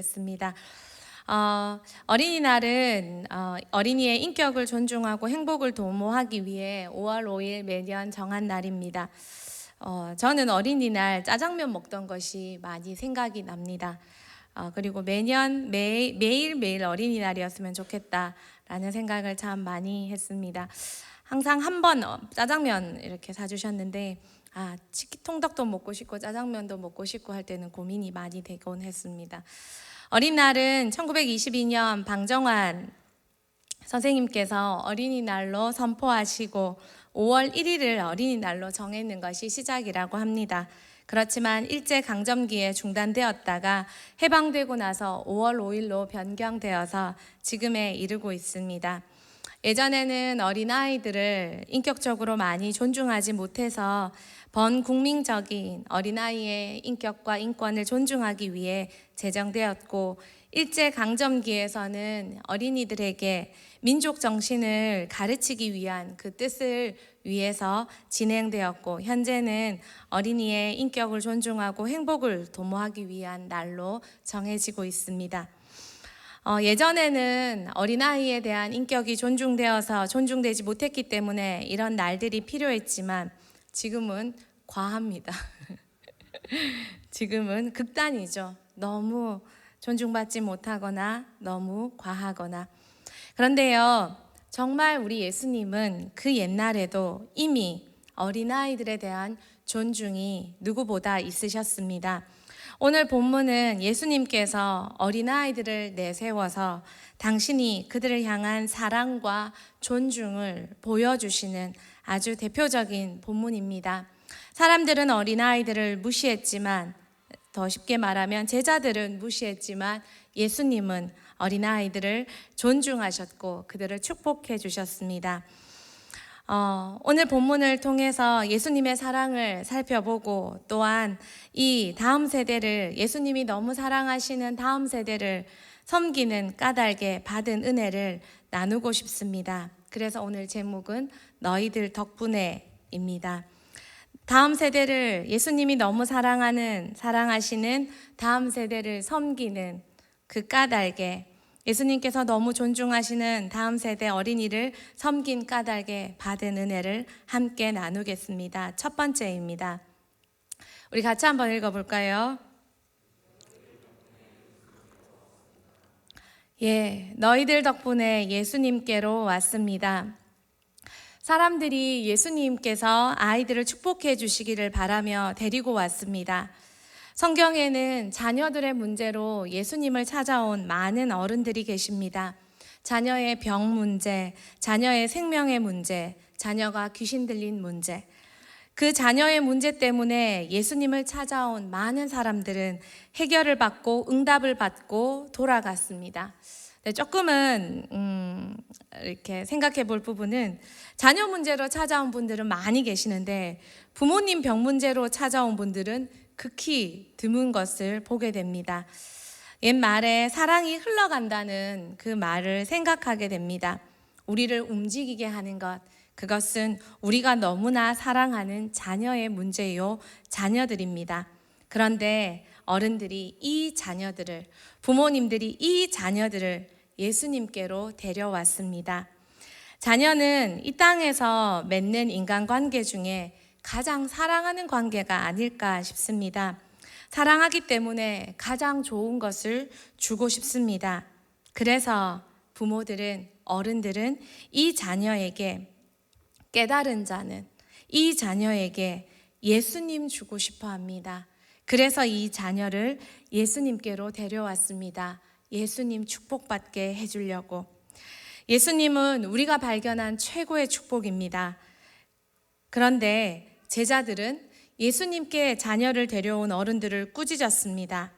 습니다. 어린이날은 어린이의 인격을 존중하고 행복을 도모하기 위해 5월 5일 매년 정한 날입니다. 저는 어린이날 짜장면 먹던 것이 많이 생각이 납니다. 그리고 매년 매일매일 어린이날이었으면 좋겠다라는 생각을 참 많이 했습니다. 항상 한 번 짜장면 이렇게 사주셨는데 통닭도 먹고 싶고 짜장면도 먹고 싶고 할 때는 고민이 많이 되곤 했습니다. 어린날은 1922년 방정환 선생님께서 어린이날로 선포하시고 5월 1일을 어린이날로 정했는 것이 시작이라고 합니다. 그렇지만 일제강점기에 중단되었다가 해방되고 나서 5월 5일로 변경되어서 지금에 이르고 있습니다. 예전에는 어린아이들을 인격적으로 많이 존중하지 못해서 번국민적인 어린아이의 인격과 인권을 존중하기 위해 제정되었고, 일제강점기에서는 어린이들에게 민족 정신을 가르치기 위한 그 뜻을 위해서 진행되었고, 현재는 어린이의 인격을 존중하고 행복을 도모하기 위한 날로 정해지고 있습니다. 예전에는 어린아이에 대한 인격이 존중되지 못했기 때문에 이런 날들이 필요했지만 지금은 과합니다. 지금은 극단이죠. 너무 존중받지 못하거나 너무 과하거나. 그런데요, 정말 우리 예수님은 그 옛날에도 이미 어린아이들에 대한 존중이 누구보다 있으셨습니다. 오늘 본문은 예수님께서 어린아이들을 내세워서 당신이 그들을 향한 사랑과 존중을 보여주시는 아주 대표적인 본문입니다. 사람들은 어린아이들을 무시했지만, 더 쉽게 말하면 제자들은 무시했지만 예수님은 어린아이들을 존중하셨고 그들을 축복해 주셨습니다. 오늘 본문을 통해서 예수님의 사랑을 살펴보고, 또한 이 다음 세대를, 예수님이 너무 사랑하시는 다음 세대를 섬기는 까닭에 받은 은혜를 나누고 싶습니다. 그래서 오늘 제목은 너희들 덕분에입니다. 다음 세대를, 예수님이 너무 사랑하시는 다음 세대를 섬기는 그 까닭에, 예수님께서 너무 존중하시는 다음 세대 어린이를 섬긴 까닭에 받은 은혜를 함께 나누겠습니다. 첫 번째입니다. 우리 같이 한번 읽어볼까요? 너희들 덕분에 예수님께로 왔습니다. 사람들이 예수님께서 아이들을 축복해 주시기를 바라며 데리고 왔습니다. 성경에는 자녀들의 문제로 예수님을 찾아온 많은 어른들이 계십니다. 자녀의 병 문제, 자녀의 생명의 문제, 자녀가 귀신 들린 문제. 그 자녀의 문제 때문에 예수님을 찾아온 많은 사람들은 해결을 받고 응답을 받고 돌아갔습니다. 조금은 이렇게 생각해 볼 부분은, 자녀 문제로 찾아온 분들은 많이 계시는데 부모님 병 문제로 찾아온 분들은 극히 드문 것을 보게 됩니다. 옛말에 사랑이 흘러간다는 그 말을 생각하게 됩니다. 우리를 움직이게 하는 것, 그것은 우리가 너무나 사랑하는 자녀의 문제요, 자녀들입니다. 그런데 어른들이 이 자녀들을, 부모님들이 이 자녀들을 예수님께로 데려왔습니다. 자녀는 이 땅에서 맺는 인간관계 중에 가장 사랑하는 관계가 아닐까 싶습니다. 사랑하기 때문에 가장 좋은 것을 주고 싶습니다. 그래서 부모들은, 어른들은 이 자녀에게, 깨달은 자는 이 자녀에게 예수님 주고 싶어 합니다. 그래서 이 자녀를 예수님께로 데려왔습니다. 예수님 축복받게 해주려고. 예수님은 우리가 발견한 최고의 축복입니다. 그런데 제자들은 예수님께 자녀를 데려온 어른들을 꾸짖었습니다.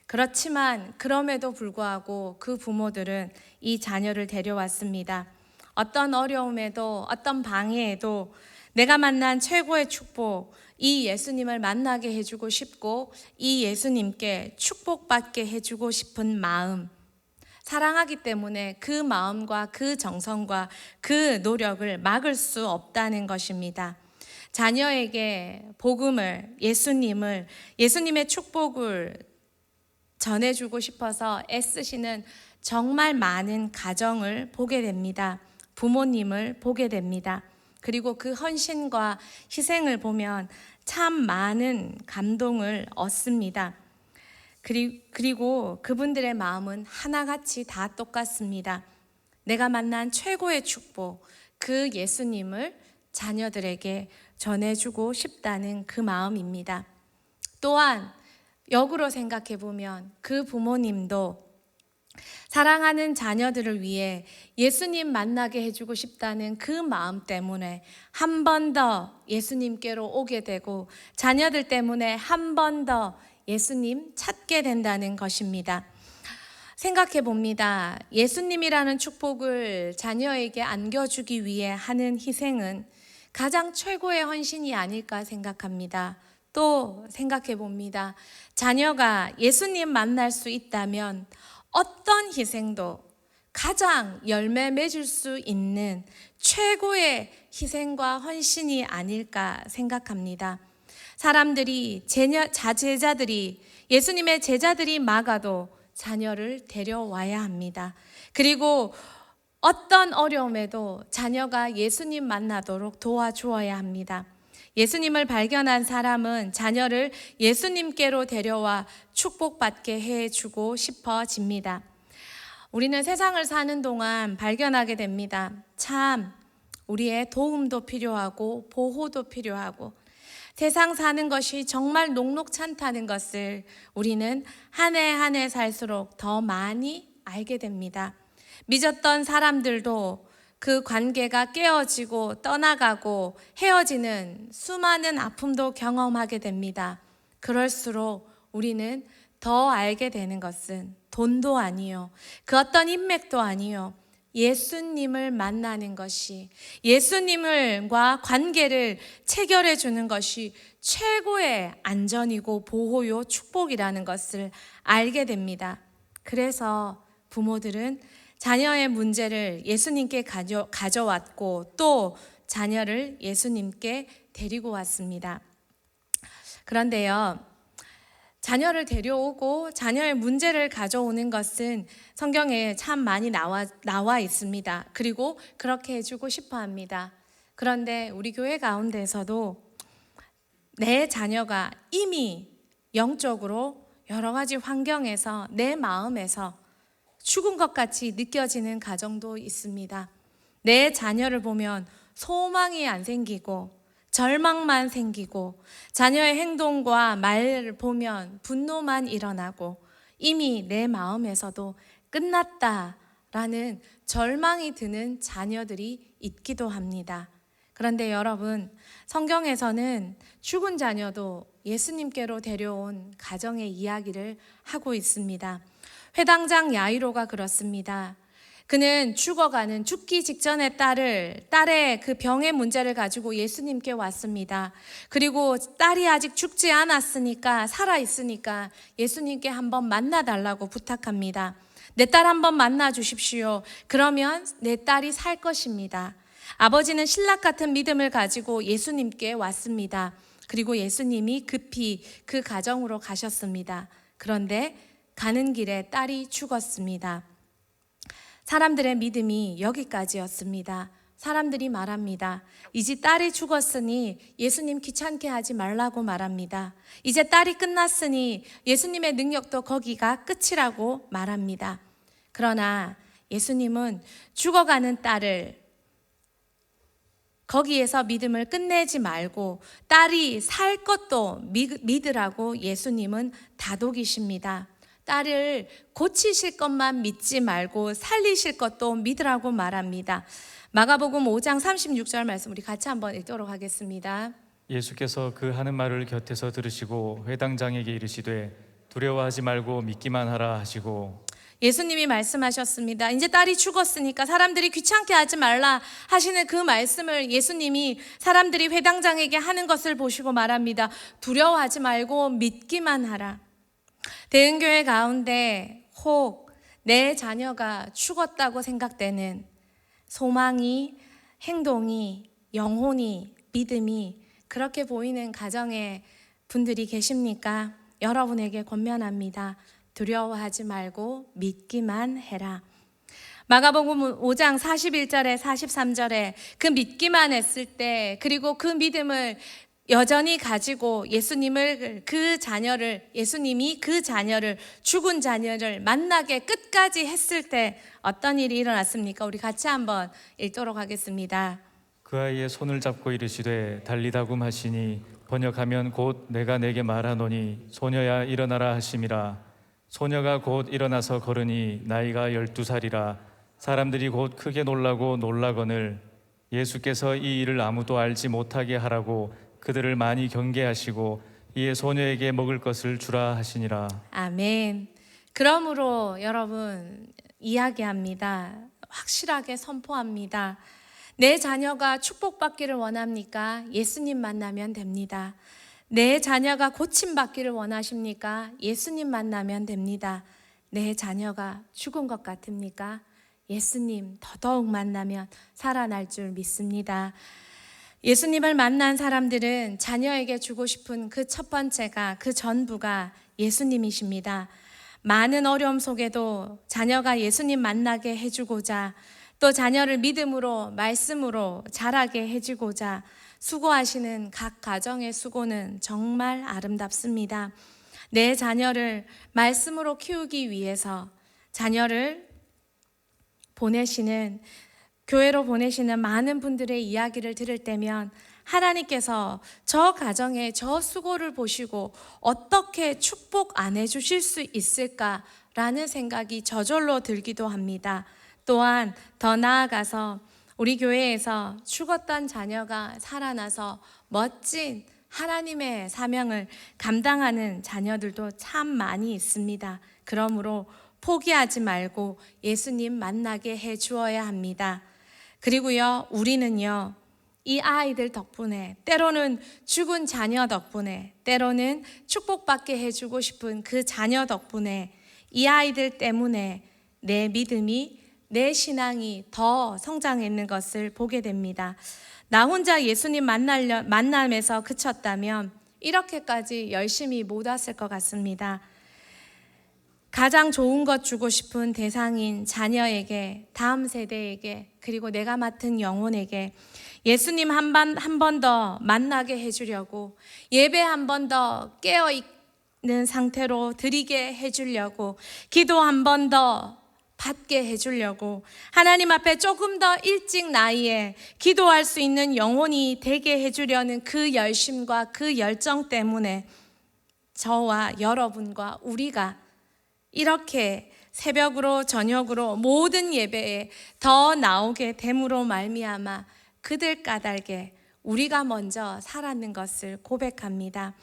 그렇지만 그럼에도 불구하고 그 부모들은 이 자녀를 데려왔습니다. 어떤 어려움에도, 어떤 방해에도 내가 만난 최고의 축복, 이 예수님을 만나게 해주고 싶고 이 예수님께 축복받게 해주고 싶은 마음, 사랑하기 때문에 그 마음과 그 정성과 그 노력을 막을 수 없다는 것입니다. 자녀에게 복음을, 예수님의 축복을 전해주고 싶어서 애쓰시는 정말 많은 가정을 보게 됩니다. 부모님을 보게 됩니다. 그리고 그 헌신과 희생을 보면 참 많은 감동을 얻습니다. 그리고 그분들의 마음은 하나같이 다 똑같습니다. 내가 만난 최고의 축복, 그 예수님을 자녀들에게 전해주고 싶다는 그 마음입니다. 또한 역으로 생각해 보면 그 부모님도 사랑하는 자녀들을 위해 예수님 만나게 해주고 싶다는 그 마음 때문에 한 번 더 예수님께로 오게 되고 자녀들 때문에 한 번 더 예수님 찾게 된다는 것입니다. 생각해 봅니다. 예수님이라는 축복을 자녀에게 안겨주기 위해 하는 희생은 가장 최고의 헌신이 아닐까 생각합니다. 또 생각해 봅니다. 자녀가 예수님 만날 수 있다면 어떤 희생도 가장 열매 맺을 수 있는 최고의 희생과 헌신이 아닐까 생각합니다. 사람들이 제자들이 예수님의 제자들이 막아도 자녀를 데려와야 합니다. 그리고 어떤 어려움에도 자녀가 예수님 만나도록 도와주어야 합니다. 예수님을 발견한 사람은 자녀를 예수님께로 데려와 축복받게 해주고 싶어집니다. 우리는 세상을 사는 동안 발견하게 됩니다. 참 우리의 도움도 필요하고 보호도 필요하고 세상 사는 것이 정말 녹록찮다는 것을 우리는 한 해 한 해 살수록 더 많이 알게 됩니다. 믿었던 사람들도 그 관계가 깨어지고 떠나가고 헤어지는 수많은 아픔도 경험하게 됩니다. 그럴수록 우리는 더 알게 되는 것은 돈도 아니요, 그 어떤 인맥도 아니요, 예수님을 만나는 것이, 예수님과 관계를 체결해 주는 것이 최고의 안전이고 보호요 축복이라는 것을 알게 됩니다. 그래서 부모들은 자녀의 문제를 예수님께 가져왔고 또 자녀를 예수님께 데리고 왔습니다. 그런데요, 자녀를 데려오고 자녀의 문제를 가져오는 것은 성경에 참 많이 나와 있습니다. 그리고 그렇게 해주고 싶어 합니다. 그런데 우리 교회 가운데서도 내 자녀가 이미 영적으로 여러 가지 환경에서 내 마음에서 죽은 것 같이 느껴지는 가정도 있습니다. 내 자녀를 보면 소망이 안 생기고 절망만 생기고 자녀의 행동과 말을 보면 분노만 일어나고 이미 내 마음에서도 끝났다라는 절망이 드는 자녀들이 있기도 합니다. 그런데 여러분, 성경에서는 죽은 자녀도 예수님께로 데려온 가정의 이야기를 하고 있습니다. 회당장 야이로가 그렇습니다. 그는 죽기 직전의 딸의 그 병의 문제를 가지고 예수님께 왔습니다. 그리고 딸이 아직 죽지 않았으니까, 살아있으니까 예수님께 한번 만나달라고 부탁합니다. 내 딸 한번 만나 주십시오. 그러면 내 딸이 살 것입니다. 아버지는 신락 같은 믿음을 가지고 예수님께 왔습니다. 그리고 예수님이 급히 그 가정으로 가셨습니다. 그런데 가는 길에 딸이 죽었습니다. 사람들의 믿음이 여기까지였습니다. 사람들이 말합니다. 이제 딸이 죽었으니 예수님 귀찮게 하지 말라고 말합니다. 이제 딸이 끝났으니 예수님의 능력도 거기가 끝이라고 말합니다. 그러나 예수님은 죽어가는 딸을 거기에서 믿음을 끝내지 말고 딸이 살 것도 믿으라고 예수님은 다독이십니다. 딸을 고치실 것만 믿지 말고 살리실 것도 믿으라고 말합니다. 마가복음 5장 36절 말씀 우리 같이 한번 읽도록 하겠습니다. 예수께서 그 하는 말을 곁에서 들으시고 회당장에게 이르시되 두려워하지 말고 믿기만 하라 하시고, 예수님이 말씀하셨습니다. 이제 딸이 죽었으니까 사람들이 귀찮게 하지 말라 하시는 그 말씀을 예수님이 사람들이 회당장에게 하는 것을 보시고 말합니다. 두려워하지 말고 믿기만 하라. 대흥교회 가운데 혹 내 자녀가 죽었다고 생각되는 소망이, 행동이, 영혼이, 믿음이 그렇게 보이는 가정의 분들이 계십니까? 여러분에게 권면합니다. 두려워하지 말고 믿기만 해라. 마가복음 5장 41절에 43절에 그 믿기만 했을 때, 그리고 그 믿음을 여전히 가지고 예수님이 그 자녀를, 죽은 자녀를 만나게 끝까지 했을 때 어떤 일이 일어났습니까? 우리 같이 한번 읽도록 하겠습니다. 그 아이의 손을 잡고 이르시되 달리다굼 하시니 번역하면 곧 내가 내게 말하노니 소녀야 일어나라 하심이라. 소녀가 곧 일어나서 걸으니 나이가 12살이라. 사람들이 곧 크게 놀라고 놀라거늘 예수께서 이 일을 아무도 알지 못하게 하라고 그들을 많이 경계하시고 이에 소녀에게 먹을 것을 주라 하시니라. 아멘. 그러므로 여러분 이야기합니다. 확실하게 선포합니다. 내 자녀가 축복받기를 원합니까? 예수님 만나면 됩니다. 내 자녀가 고침받기를 원하십니까? 예수님 만나면 됩니다. 내 자녀가 죽은 것 같습니까? 예수님 더더욱 만나면 살아날 줄 믿습니다. 예수님을 만난 사람들은 자녀에게 주고 싶은 그 첫 번째가, 그 전부가 예수님이십니다. 많은 어려움 속에도 자녀가 예수님 만나게 해주고자, 또 자녀를 믿음으로, 말씀으로 자라게 해주고자 수고하시는 각 가정의 수고는 정말 아름답습니다. 내 자녀를 말씀으로 키우기 위해서 자녀를 교회로 보내시는 많은 분들의 이야기를 들을 때면 하나님께서 저 가정의 저 수고를 보시고 어떻게 축복 안 해주실 수 있을까라는 생각이 저절로 들기도 합니다. 또한 더 나아가서 우리 교회에서 죽었던 자녀가 살아나서 멋진 하나님의 사명을 감당하는 자녀들도 참 많이 있습니다. 그러므로 포기하지 말고 예수님 만나게 해 주어야 합니다. 그리고요, 우리는요, 이 아이들 덕분에, 때로는 죽은 자녀 덕분에, 때로는 축복받게 해주고 싶은 그 자녀 덕분에, 이 아이들 때문에 내 믿음이, 내 신앙이 더 성장했는 것을 보게 됩니다. 나 혼자 예수님 만남에서 그쳤다면 이렇게까지 열심히 못 왔을 것 같습니다. 가장 좋은 것 주고 싶은 대상인 자녀에게, 다음 세대에게, 그리고 내가 맡은 영혼에게 예수님 한 번 더 만나게 해주려고, 예배 한 번 더 깨어있는 상태로 드리게 해주려고, 기도 한 번 더 받게 해주려고, 하나님 앞에 조금 더 일찍 나이에 기도할 수 있는 영혼이 되게 해주려는 그 열심과 그 열정 때문에 저와 여러분과 우리가 이렇게 새벽으로 저녁으로 모든 예배에 더 나오게 됨으로 말미암아 그들 까닭에 우리가 먼저 살았는 것을 고백합니다.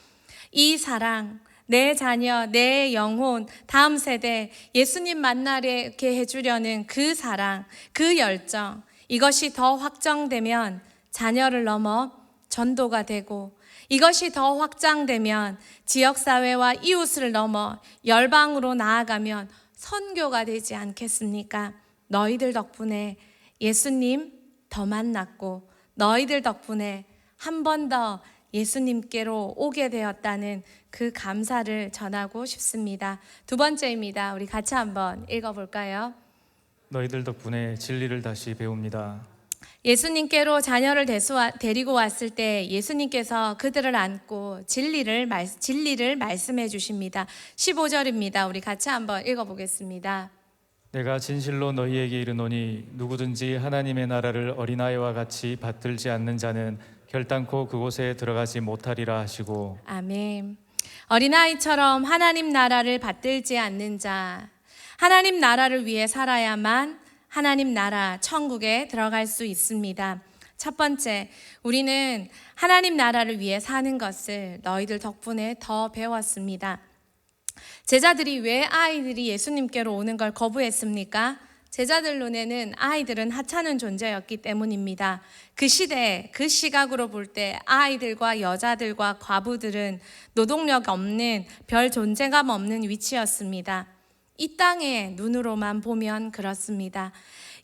이 사랑, 내 자녀, 내 영혼, 다음 세대 예수님 만나게 해주려는 그 사랑, 그 열정, 이것이 더 확정되면 자녀를 넘어 전도가 되고, 이것이 더 확장되면 지역사회와 이웃을 넘어 열방으로 나아가면 선교가 되지 않겠습니까? 너희들 덕분에 예수님 더 만났고, 너희들 덕분에 한 번 더 예수님께로 오게 되었다는 그 감사를 전하고 싶습니다. 두 번째입니다. 우리 같이 한번 읽어볼까요? 너희들 덕분에 진리를 다시 배웁니다. 예수님께로 자녀를 데리고 왔을 때 예수님께서 그들을 안고 진리를 말씀해 주십니다. 15절입니다. 우리 같이 한번 읽어보겠습니다. 내가 진실로 너희에게 이르노니 누구든지 하나님의 나라를 어린아이와 같이 받들지 않는 자는 결단코 그곳에 들어가지 못하리라 하시고. 아멘. 어린아이처럼 하나님 나라를 받들지 않는 자, 하나님 나라를 위해 살아야만 하나님 나라 천국에 들어갈 수 있습니다. 첫 번째, 우리는 하나님 나라를 위해 사는 것을 너희들 덕분에 더 배웠습니다. 제자들이 왜 아이들이 예수님께로 오는 걸 거부했습니까? 제자들 눈에는 아이들은 하찮은 존재였기 때문입니다. 그 시대, 그 시각으로 볼 때 아이들과 여자들과 과부들은 노동력 없는, 별 존재감 없는 위치였습니다. 이 땅의 눈으로만 보면 그렇습니다.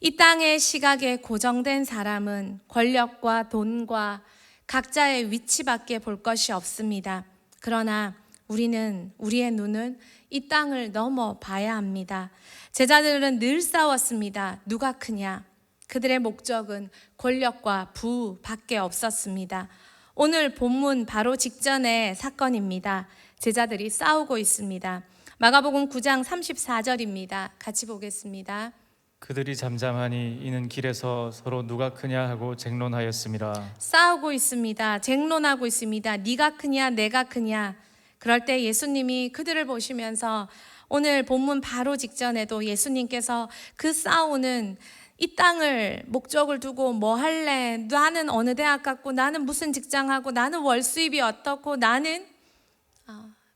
이 땅의 시각에 고정된 사람은 권력과 돈과 각자의 위치밖에 볼 것이 없습니다. 그러나 우리의 눈은 이 땅을 넘어 봐야 합니다. 제자들은 늘 싸웠습니다. 누가 크냐? 그들의 목적은 권력과 부밖에 없었습니다. 오늘 본문 바로 직전의 사건입니다. 제자들이 싸우고 있습니다. 마가복음 9장 34절입니다. 같이 보겠습니다. 그들이 잠잠하니 이는 길에서 서로 누가 크냐 하고 쟁론하였음이라. 싸우고 있습니다. 쟁론하고 있습니다. 네가 크냐 내가 크냐. 그럴 때 예수님이 그들을 보시면서 오늘 본문 바로 직전에도 예수님께서 그 싸우는 이 땅을 목적을 두고 뭐 할래? 나는 어느 대학 갔고 나는 무슨 직장 하고 나는 월 수입이 어떻고 나는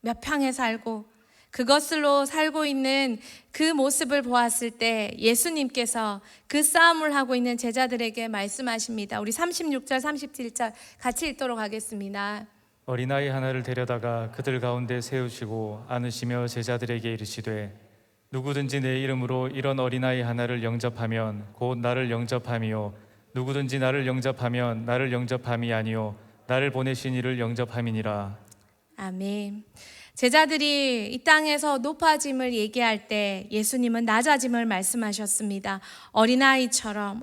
몇 평에 살고 그것으로 살고 있는 그 모습을 보았을 때 예수님께서 그 싸움을 하고 있는 제자들에게 말씀하십니다. 우리 36절 37절 같이 읽도록 하겠습니다. 어린아이 하나를 데려다가 그들 가운데 세우시고 안으시며 제자들에게 이르시되 누구든지 내 이름으로 이런 어린아이 하나를 영접하면 곧 나를 영접함이요 누구든지 나를 영접하면 나를 영접함이 아니요 나를 보내신 이를 영접함이니라. 아멘. 제자들이 이 땅에서 높아짐을 얘기할 때 예수님은 낮아짐을 말씀하셨습니다. 어린아이처럼.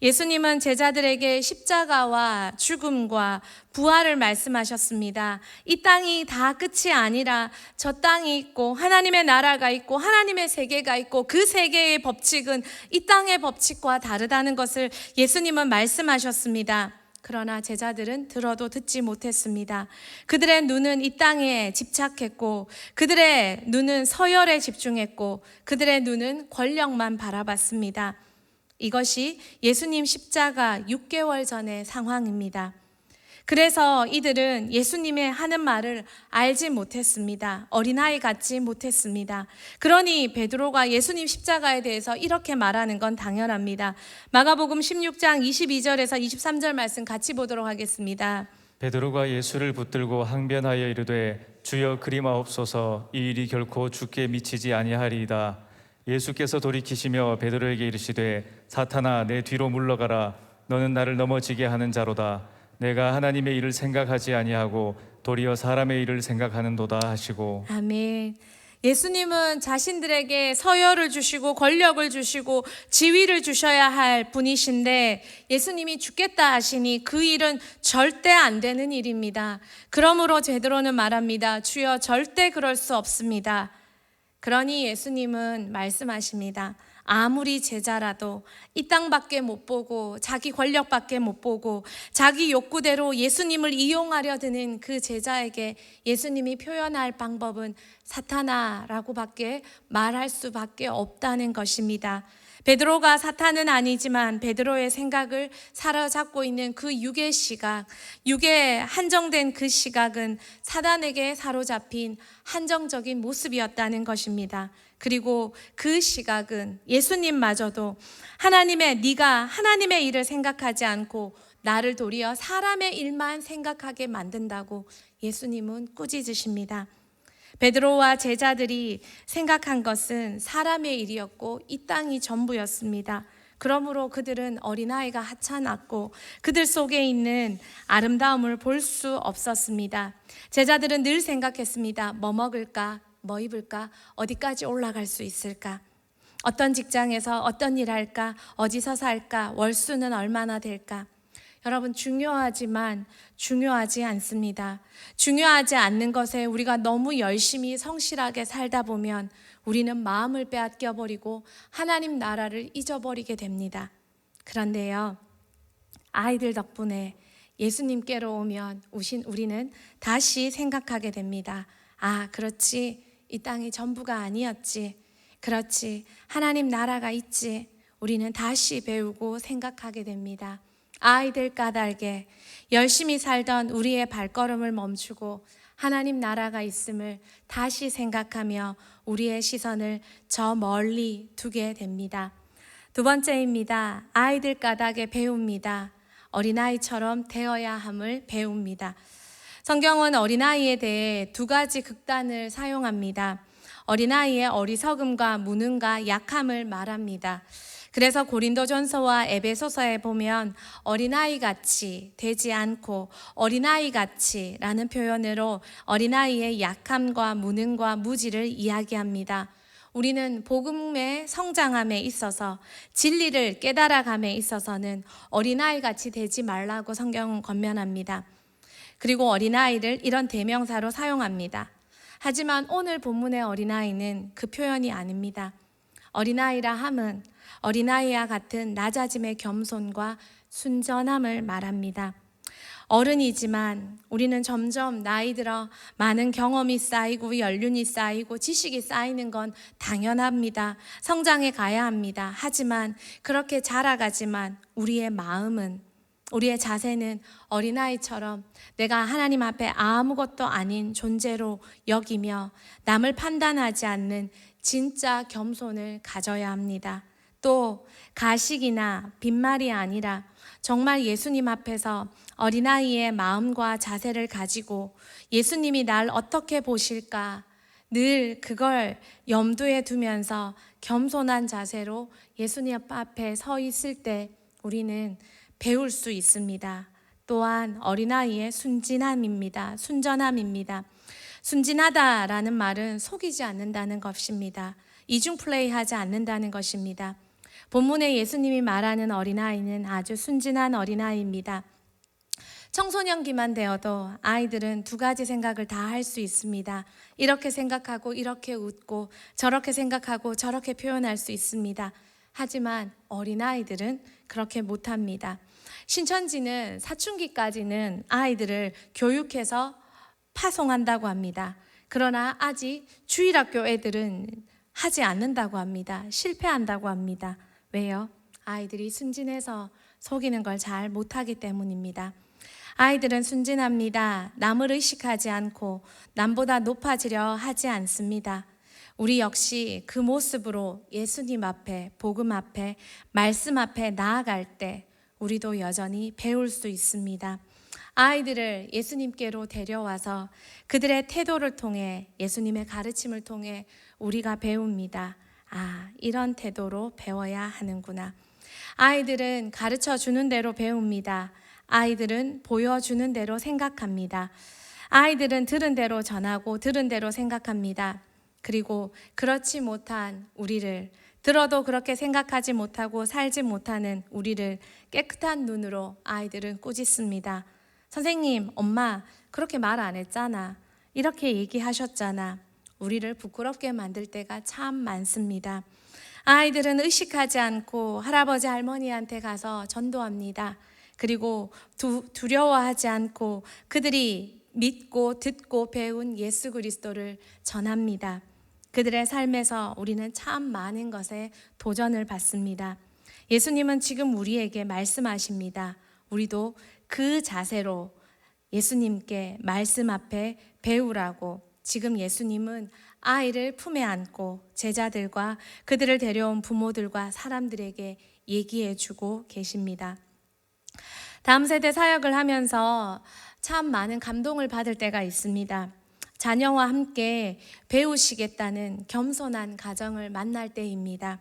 예수님은 제자들에게 십자가와 죽음과 부활을 말씀하셨습니다. 이 땅이 다 끝이 아니라 저 땅이 있고 하나님의 나라가 있고 하나님의 세계가 있고 그 세계의 법칙은 이 땅의 법칙과 다르다는 것을 예수님은 말씀하셨습니다. 그러나 제자들은 들어도 듣지 못했습니다. 그들의 눈은 이 땅에 집착했고 그들의 눈은 서열에 집중했고 그들의 눈은 권력만 바라봤습니다. 이것이 예수님 십자가 6개월 전의 상황입니다. 그래서 이들은 예수님의 하는 말을 알지 못했습니다. 어린아이 같지 못했습니다. 그러니 베드로가 예수님 십자가에 대해서 이렇게 말하는 건 당연합니다. 마가복음 16장 22절에서 23절 말씀 같이 보도록 하겠습니다. 베드로가 예수를 붙들고 항변하여 이르되 주여 그리마옵소서 이 일이 결코 주께 미치지 아니하리이다. 예수께서 돌이키시며 베드로에게 이르시되 사탄아 내 뒤로 물러가라. 너는 나를 넘어지게 하는 자로다. 내가 하나님의 일을 생각하지 아니하고 도리어 사람의 일을 생각하는도다 하시고. 아멘. 예수님은 자신들에게 서열을 주시고 권력을 주시고 지위를 주셔야 할 분이신데 예수님이 죽겠다 하시니 그 일은 절대 안 되는 일입니다. 그러므로 베드로는 말합니다. 주여 절대 그럴 수 없습니다. 그러니 예수님은 말씀하십니다. 아무리 제자라도 이 땅밖에 못 보고 자기 권력밖에 못 보고 자기 욕구대로 예수님을 이용하려 드는 그 제자에게 예수님이 표현할 방법은 사탄아라고밖에 말할 수밖에 없다는 것입니다. 베드로가 사탄은 아니지만 베드로의 생각을 사로잡고 있는 그 육의 시각, 육에 한정된 그 시각은 사단에게 사로잡힌 한정적인 모습이었다는 것입니다. 그리고 그 시각은 예수님마저도 네가 하나님의 일을 생각하지 않고 나를 도리어 사람의 일만 생각하게 만든다고 예수님은 꾸짖으십니다. 베드로와 제자들이 생각한 것은 사람의 일이었고 이 땅이 전부였습니다. 그러므로 그들은 어린아이가 하찮았고 그들 속에 있는 아름다움을 볼 수 없었습니다. 제자들은 늘 생각했습니다. 뭐 먹을까? 뭐 입을까? 어디까지 올라갈 수 있을까? 어떤 직장에서 어떤 일 할까? 어디서 살까? 월수는 얼마나 될까? 여러분, 중요하지만 중요하지 않습니다. 중요하지 않는 것에 우리가 너무 열심히 성실하게 살다 보면 우리는 마음을 빼앗겨 버리고 하나님 나라를 잊어버리게 됩니다. 그런데요, 아이들 덕분에 예수님께로 오면 우리는 다시 생각하게 됩니다. 아, 그렇지. 이 땅이 전부가 아니었지. 그렇지. 하나님 나라가 있지. 우리는 다시 배우고 생각하게 됩니다. 아이들 까닭에 열심히 살던 우리의 발걸음을 멈추고 하나님 나라가 있음을 다시 생각하며 우리의 시선을 저 멀리 두게 됩니다. 두 번째입니다. 아이들 까닭에 배웁니다. 어린아이처럼 되어야 함을 배웁니다. 성경은 어린아이에 대해 두 가지 극단을 사용합니다. 어린아이의 어리석음과 무능과 약함을 말합니다. 그래서 고린도전서와 에베소서에 보면 어린아이같이 되지 않고 어린아이같이라는 표현으로 어린아이의 약함과 무능과 무지를 이야기합니다. 우리는 복음의 성장함에 있어서 진리를 깨달아감에 있어서는 어린아이같이 되지 말라고 성경은 권면합니다. 그리고 어린아이를 이런 대명사로 사용합니다. 하지만 오늘 본문의 어린아이는 그 표현이 아닙니다. 어린아이라 함은 어린아이와 같은 낮아짐의 겸손과 순전함을 말합니다. 어른이지만 우리는 점점 나이 들어 많은 경험이 쌓이고 연륜이 쌓이고 지식이 쌓이는 건 당연합니다. 성장해 가야 합니다. 하지만 그렇게 자라가지만 우리의 마음은, 우리의 자세는 어린아이처럼 내가 하나님 앞에 아무것도 아닌 존재로 여기며 남을 판단하지 않는 진짜 겸손을 가져야 합니다. 또 가식이나 빈말이 아니라 정말 예수님 앞에서 어린아이의 마음과 자세를 가지고 예수님이 날 어떻게 보실까 늘 그걸 염두에 두면서 겸손한 자세로 예수님 앞에 서 있을 때 우리는 배울 수 있습니다. 또한 어린아이의 순진함입니다. 순전함입니다. 순진하다라는 말은 속이지 않는다는 것입니다. 이중 플레이하지 않는다는 것입니다. 본문에 예수님이 말하는 어린아이는 아주 순진한 어린아이입니다. 청소년기만 되어도 아이들은 두 가지 생각을 다 할 수 있습니다. 이렇게 생각하고 이렇게 웃고 저렇게 생각하고 저렇게 표현할 수 있습니다. 하지만 어린아이들은 그렇게 못합니다. 신천지는 사춘기까지는 아이들을 교육해서 파송한다고 합니다. 그러나 아직 주일학교 애들은 하지 않는다고 합니다. 실패한다고 합니다. 왜요? 아이들이 순진해서 속이는 걸 잘 못하기 때문입니다. 아이들은 순진합니다. 남을 의식하지 않고 남보다 높아지려 하지 않습니다. 우리 역시 그 모습으로 예수님 앞에, 복음 앞에, 말씀 앞에 나아갈 때 우리도 여전히 배울 수 있습니다. 아이들을 예수님께로 데려와서 그들의 태도를 통해 예수님의 가르침을 통해 우리가 배웁니다. 이런 태도로 배워야 하는구나. 아이들은 가르쳐 주는 대로 배웁니다. 아이들은 보여주는 대로 생각합니다. 아이들은 들은 대로 전하고 들은 대로 생각합니다. 그리고 그렇지 못한 우리를, 들어도 그렇게 생각하지 못하고 살지 못하는 우리를 깨끗한 눈으로 아이들은 꾸짖습니다. 선생님, 엄마 그렇게 말 안 했잖아. 이렇게 얘기하셨잖아. 우리를 부끄럽게 만들 때가 참 많습니다. 아이들은 의식하지 않고 할아버지 할머니한테 가서 전도합니다. 그리고 두려워하지 않고 그들이 믿고 듣고 배운 예수 그리스도를 전합니다. 그들의 삶에서 우리는 참 많은 것에 도전을 받습니다. 예수님은 지금 우리에게 말씀하십니다. 우리도 그 자세로 예수님께 말씀 앞에 배우라고. 지금 예수님은 아이를 품에 안고 제자들과 그들을 데려온 부모들과 사람들에게 얘기해 주고 계십니다. 다음 세대 사역을 하면서 참 많은 감동을 받을 때가 있습니다. 자녀와 함께 배우시겠다는 겸손한 가정을 만날 때입니다.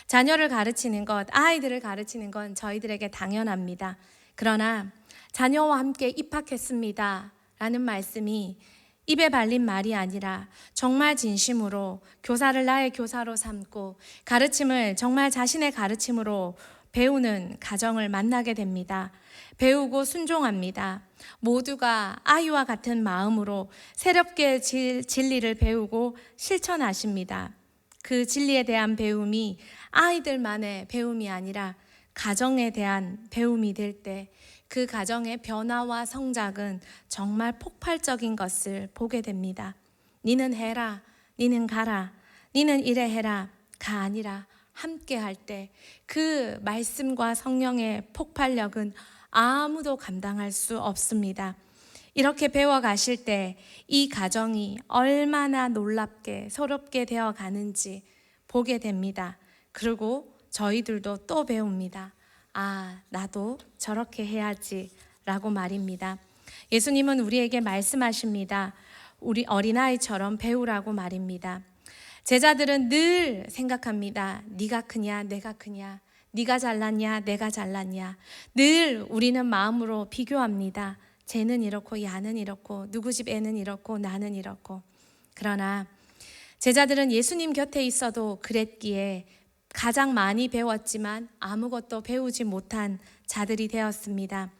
자녀를 가르치는 것, 아이들을 가르치는 건 저희들에게 당연합니다. 그러나 자녀와 함께 입학했습니다 라는 말씀이 입에 발린 말이 아니라 정말 진심으로 교사를 나의 교사로 삼고 가르침을 정말 자신의 가르침으로 배우는 가정을 만나게 됩니다. 배우고 순종합니다. 모두가 아이와 같은 마음으로 새롭게 진리를 배우고 실천하십니다. 그 진리에 대한 배움이 아이들만의 배움이 아니라 가정에 대한 배움이 될 때 그 가정의 변화와 성장은 정말 폭발적인 것을 보게 됩니다. 니는 해라, 니는 가라, 니는 이래 해라 가 아니라 함께 할 때 그 말씀과 성령의 폭발력은 아무도 감당할 수 없습니다. 이렇게 배워가실 때 이 가정이 얼마나 놀랍게 새롭게 되어 가는지 보게 됩니다. 그리고 저희들도 또 배웁니다. 나도 저렇게 해야지 라고 말입니다. 예수님은 우리에게 말씀하십니다. 우리 어린아이처럼 배우라고 말입니다. 제자들은 늘 생각합니다. 네가 크냐, 내가 크냐, 네가 잘났냐, 내가 잘났냐. 늘 우리는 마음으로 비교합니다. 쟤는 이렇고 야는 이렇고 누구 집 애는 이렇고 나는 이렇고. 그러나 제자들은 예수님 곁에 있어도 그랬기에 가장 많이 배웠지만 아무것도 배우지 못한 자들이 되었습니다.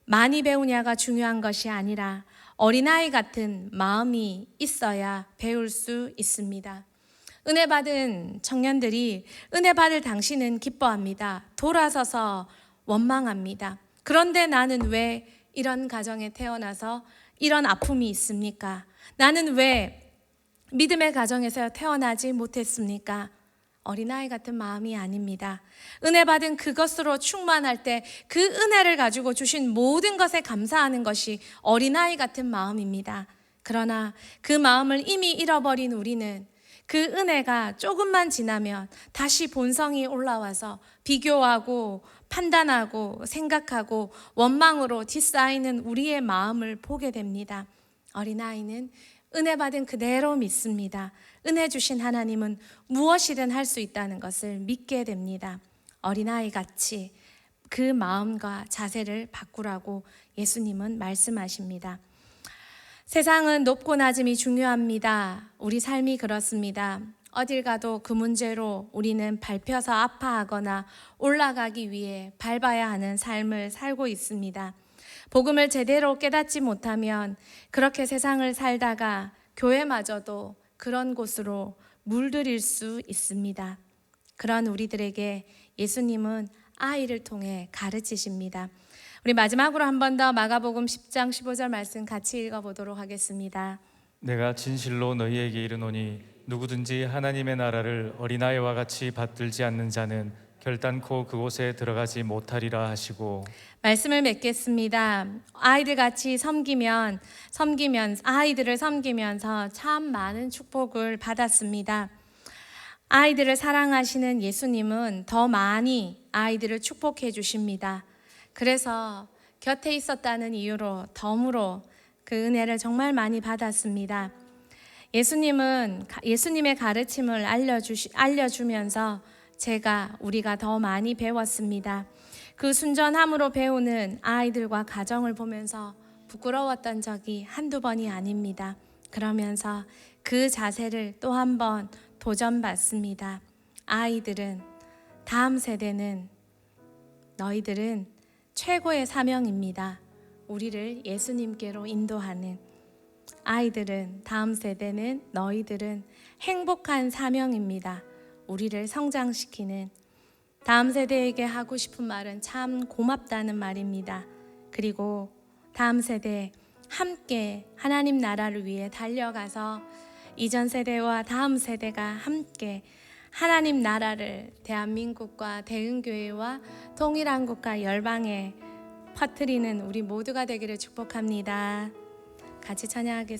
많이 배우냐가 중요한 것이 아니라 어린아이 같은 마음이 있어야 배울 수 있습니다. 은혜 받은 청년들이 은혜 받을 당시는 기뻐합니다. 돌아서서 원망합니다. 그런데 나는 왜 이런 가정에 태어나서 이런 아픔이 있습니까? 나는 왜 믿음의 가정에서 태어나지 못했습니까? 어린아이 같은 마음이 아닙니다. 은혜 받은 그것으로 충만할 때 그 은혜를 가지고 주신 모든 것에 감사하는 것이 어린아이 같은 마음입니다. 그러나 그 마음을 이미 잃어버린 우리는 그 은혜가 조금만 지나면 다시 본성이 올라와서 비교하고 판단하고 생각하고 원망으로 뒤쌓이는 우리의 마음을 보게 됩니다. 어린아이는 은혜 받은 그대로 믿습니다. 은혜 주신 하나님은 무엇이든 할 수 있다는 것을 믿게 됩니다. 어린아이 같이 그 마음과 자세를 바꾸라고 예수님은 말씀하십니다. 세상은 높고 낮음이 중요합니다. 우리 삶이 그렇습니다. 어딜 가도 그 문제로 우리는 밟혀서 아파하거나 올라가기 위해 밟아야 하는 삶을 살고 있습니다. 복음을 제대로 깨닫지 못하면 그렇게 세상을 살다가 교회마저도 그런 곳으로 물들일 수 있습니다. 그런 우리들에게 예수님은 아이를 통해 가르치십니다. 우리 마지막으로 한 번 더 마가복음 10장 15절 말씀 같이 읽어보도록 하겠습니다. 내가 진실로 너희에게 이르노니 누구든지 하나님의 나라를 어린아이와 같이 받들지 않는 자는 결단코 그곳에 들어가지 못하리라 하시고, 말씀을 맺겠습니다. 아이들 같이 아이들을 섬기면서 참 많은 축복을 받았습니다. 아이들을 사랑하시는 예수님은 더 많이 아이들을 축복해 주십니다. 그래서 곁에 있었다는 이유로 덤으로 그 은혜를 정말 많이 받았습니다. 예수님은 예수님의 가르침을 알려주면서 우리가 더 많이 배웠습니다. 그 순전함으로 배우는 아이들과 가정을 보면서 부끄러웠던 적이 한두 번이 아닙니다. 그러면서 그 자세를 또 한 번 도전받습니다. 다음 세대는 너희들은 최고의 사명입니다. 우리를 예수님께로 인도하는 다음 세대는 너희들은 행복한 사명입니다. 우리를 성장시키는 다음 세대에게 하고 싶은 말은 참 고맙다는 말입니다. 그리고 다음 세대 함께 하나님 나라를 위해 달려가서 이전 세대와 다음 세대가 함께 하나님 나라를 대한민국과 대흥교회와 통일한국과 열방에 퍼뜨리는 우리 모두가 되기를 축복합니다. 같이 찬양하겠습니다.